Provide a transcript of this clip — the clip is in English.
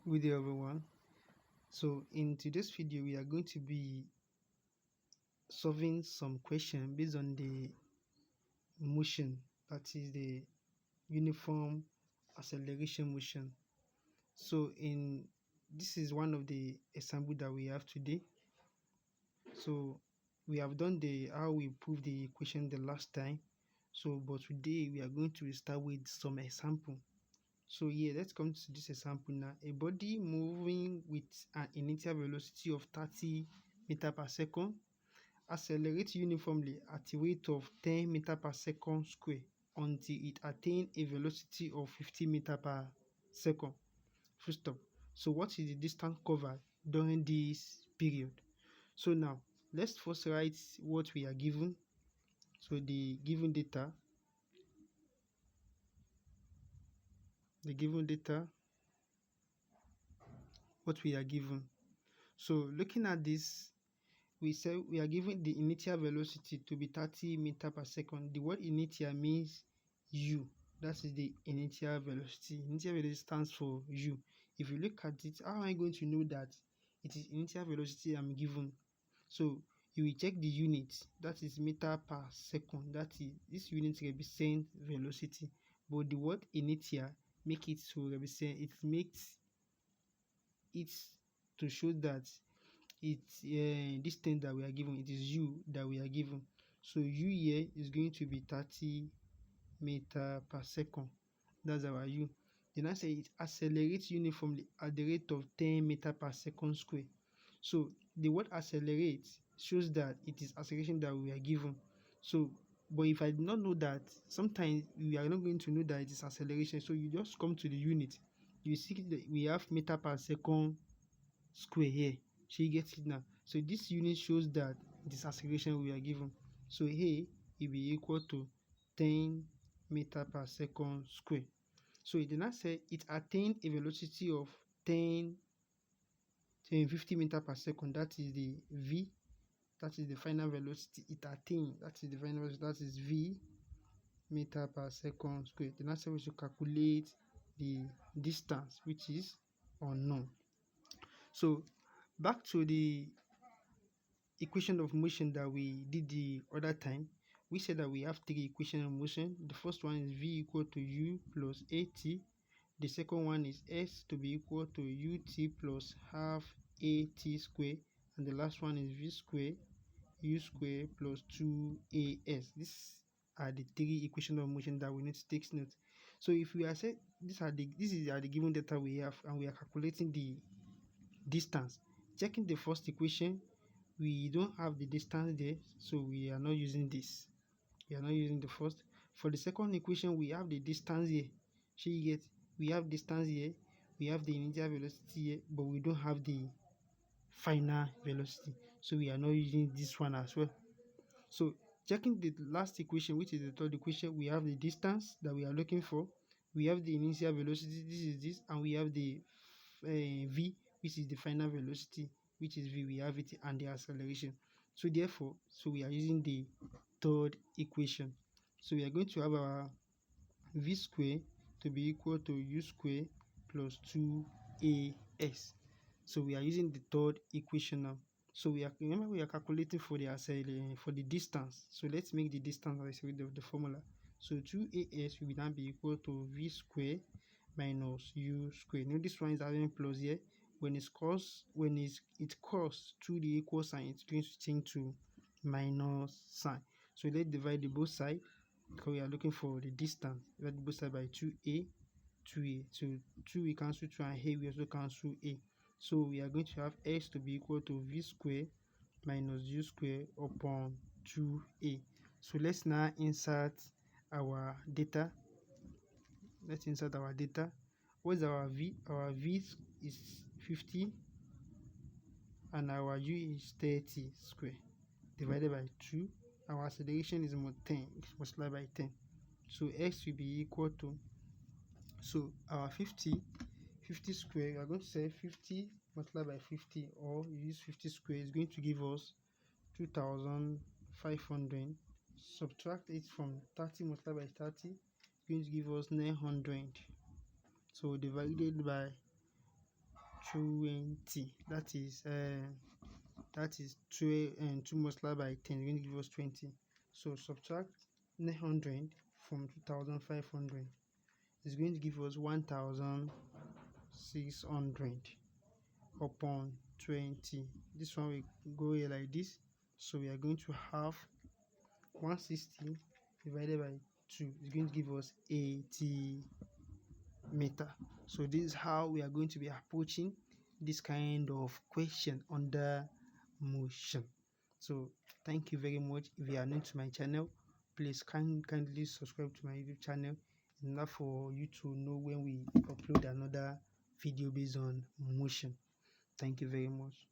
Good day, everyone. So, in today's video, we are going to be solving some question based on the motion, that is the uniform acceleration motion. So, in this is one of the example that we have today. So, we have done the how we prove the equation the last time. So, but today we are going to start with some example. So yeah, let's come to this example now. A body moving with an initial velocity of 30 meter per second accelerates uniformly at a rate of 10 meter per second square until it attains a velocity of 50 meter per second. Full stop. So what is the distance covered during this period? So now let's first write what we are given. So the given data, what we are given. So looking at this, we say we are given the initial velocity to be 30 meter per second. The word initial means u. That is the initial velocity. Initial velocity stands for u. If you look at it, how am I going to know that it is initial velocity I'm given? So you will check the unit, that is meter per second. That is, this unit represents velocity, but the word initial make it to represent, it makes it to show that it's this thing that we are given, it is u that we are given. So u here is going to be 30 meter per second. That's our u. Then I say it accelerates uniformly at the rate of 10 meter per second square. So the word accelerate shows that it is acceleration that we are given. So but if I did not know that, sometimes we are not going to know that it is acceleration. So you just come to the unit, you see that we have meter per second square here. So you get it now. So this unit shows that this acceleration we are given. So A will be equal to 10 meter per second square. So it did not say it attained a velocity of 50 meter per second. That is the V. That is the final velocity it attained. That is the final velocity. That is V meter per second square. Then I say we should calculate the distance, which is unknown. So back to the equation of motion that we did the other time. We said that we have three equations of motion. The first one is v equal to u plus at. The second one is s to be equal to ut plus half at square, and the last one is v square u square plus 2as. These are the three equations of motion that we need to take note. So if we are saying these are the given data we have, and we are calculating the distance, checking the first equation, we don't have the distance there, so we are not using this. We are not using the first. For the second equation, we have the distance here. So you get, we have distance here, we have the initial velocity here, but we don't have the final velocity, so we are not using this one as well. So checking the last equation, which is the third equation, we have the distance that we are looking for, we have the initial velocity, this is this, and we have the v, which is the final velocity, which is v, we have it, and the acceleration. So therefore, so we are using the third equation. So we are going to have our v square to be equal to u square plus 2as. So we are using the third equation now. So we are, remember, we are calculating for the for the distance. So let's make the distance as with the formula. So 2as will now be equal to v square minus u square. Now this one is having plus here. When it's cross, when it cross through the equal sign, it's going to change to minus sign. So let's divide the both sides, because we are looking for the distance. Divide both sides by 2a, 2a. So 2 we cancel 2, and here we also cancel a. So we are going to have s to be equal to v square minus u square upon 2a. So let's now insert our data. Let's insert our data. What is our v? Our v is 50 and our u is 30 square divided by 2. Our acceleration is 10, multiplied by 10. So x will be equal to, so our 50 square, we are going to say 50 multiplied by 50, or you use 50 square, is going to give us 2500. Subtract it from 30 multiplied by 30, it's going to give us 900. So divided by 20. That is 2 multiplied by 10 is going to give us 20. So subtract 900 from 2500 is going to give us 1600 upon 20. This one will go here like this. So we are going to have 160 divided by 2 is going to give us 80 meter. So this is how we are going to be approaching this kind of question under motion. So thank you very much. If you are new to my channel, please kindly subscribe to my YouTube channel in order for you to know when we upload another video based on motion. Thank you very much.